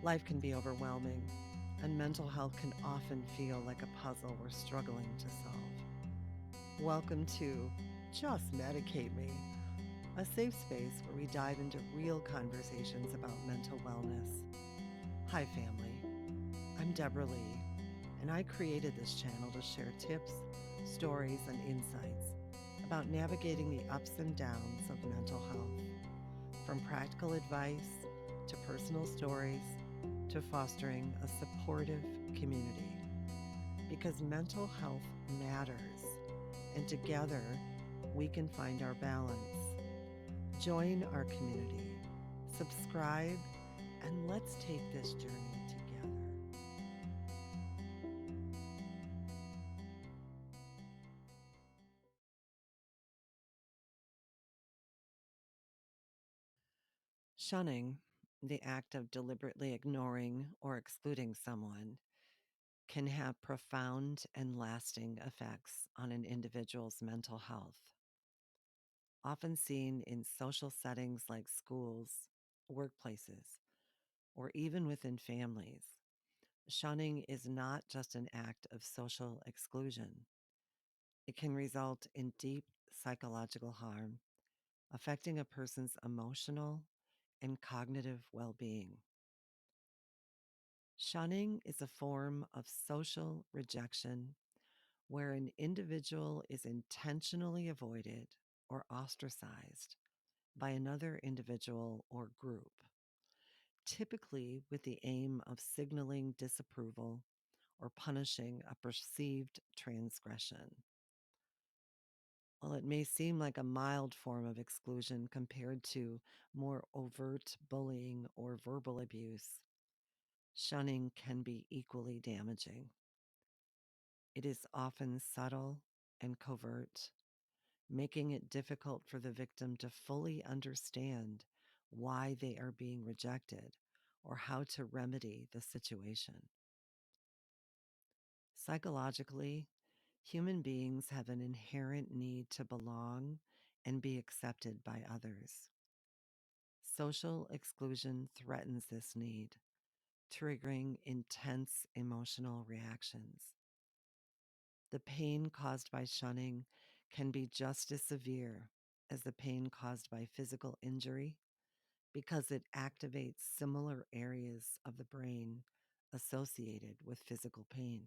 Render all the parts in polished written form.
Life can be overwhelming, and mental health can often feel like a puzzle we're struggling to solve. Welcome to Just Medicate Me, a safe space where we dive into real conversations about mental wellness. Hi, family. I'm Deborah Lee, and I created this channel to share tips, stories, and insights about navigating the ups and downs of mental health, from practical advice to personal stories to fostering a supportive community. Because mental health matters, and together we can find our balance. Join our community, subscribe, and let's take this journey together. Shunning, the act of deliberately ignoring or excluding someone, can have profound and lasting effects on an individual's mental health. Often seen in social settings like schools, workplaces, or even within families, shunning is not just an act of social exclusion. It can result in deep psychological harm, affecting a person's emotional and cognitive well being. Shunning is a form of social rejection where an individual is intentionally avoided or ostracized by another individual or group, typically with the aim of signaling disapproval or punishing a perceived transgression. While it may seem like a mild form of exclusion compared to more overt bullying or verbal abuse, shunning can be equally damaging. It is often subtle and covert, making it difficult for the victim to fully understand why they are being rejected or how to remedy the situation. Psychologically, human beings have an inherent need to belong and be accepted by others. Social exclusion threatens this need, triggering intense emotional reactions. The pain caused by shunning can be just as severe as the pain caused by physical injury because it activates similar areas of the brain associated with physical pain.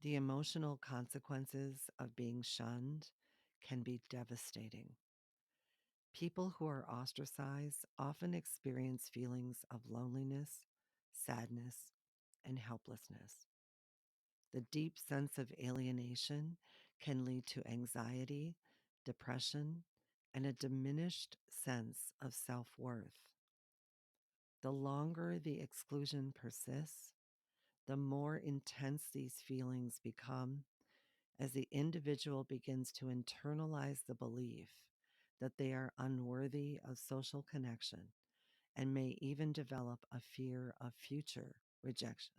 The emotional consequences of being shunned can be devastating. People who are ostracized often experience feelings of loneliness, sadness, and helplessness. The deep sense of alienation can lead to anxiety, depression, and a diminished sense of self worth. The longer the exclusion persists, the more intense these feelings become as the individual begins to internalize the belief that they are unworthy of social connection and may even develop a fear of future rejection.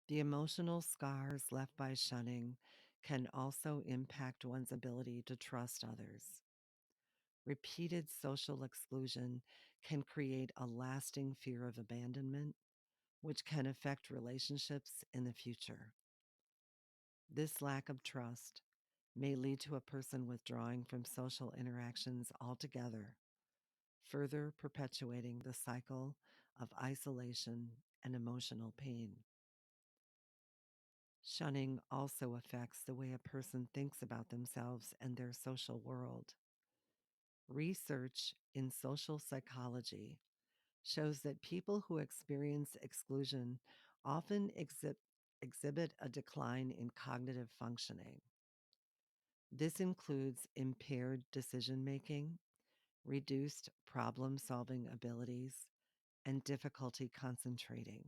The emotional scars left by shunning can also impact one's ability to trust others. Repeated social exclusion can create a lasting fear of abandonment, which can affect relationships in the future. This lack of trust may lead to a person withdrawing from social interactions altogether, further perpetuating the cycle of isolation and emotional pain. Shunning also affects the way a person thinks about themselves and their social world. Research in social psychology shows that people who experience exclusion often exhibit a decline in cognitive functioning. This includes impaired decision making, reduced problem solving abilities, and difficulty concentrating.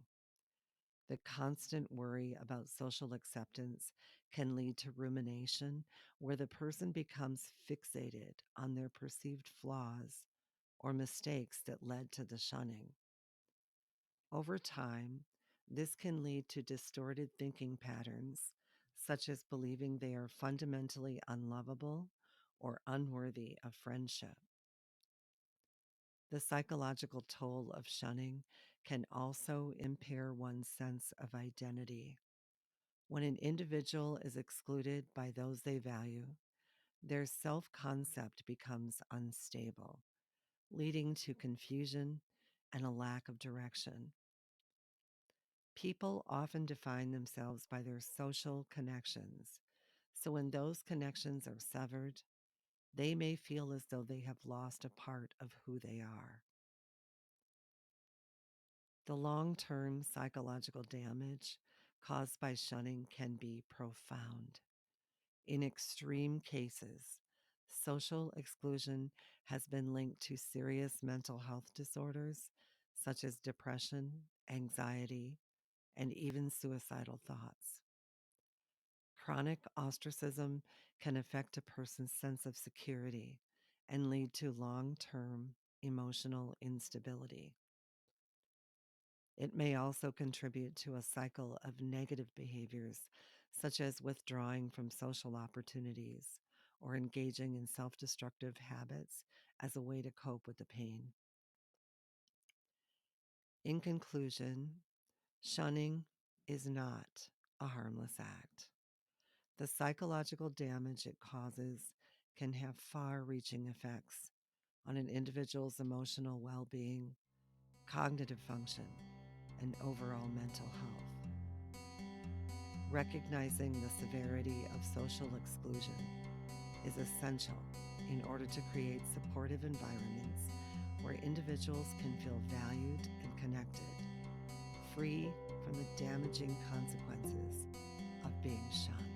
The constant worry about social acceptance can lead to rumination, where the person becomes fixated on their perceived flaws or mistakes that led to the shunning. Over time, this can lead to distorted thinking patterns, such as believing they are fundamentally unlovable or unworthy of friendship. The psychological toll of shunning can also impair one's sense of identity. When an individual is excluded by those they value, their self concept becomes unstable, leading to confusion and a lack of direction. People often define themselves by their social connections. So when those connections are severed, they may feel as though they have lost a part of who they are. The long term psychological damage caused by shunning can be profound. In extreme cases, social exclusion has been linked to serious mental health disorders such as depression, anxiety, and even suicidal thoughts. Chronic ostracism can affect a person's sense of security and lead to long term emotional instability. It may also contribute to a cycle of negative behaviors, such as withdrawing from social opportunities or engaging in self destructive habits as a way to cope with the pain. In conclusion, shunning is not a harmless act. The psychological damage it causes can have far reaching effects on an individual's emotional well being, cognitive function, and overall mental health. Recognizing the severity of social exclusion is essential in order to create supportive environments where individuals can feel valued and connected, free from the damaging consequences of being shunned.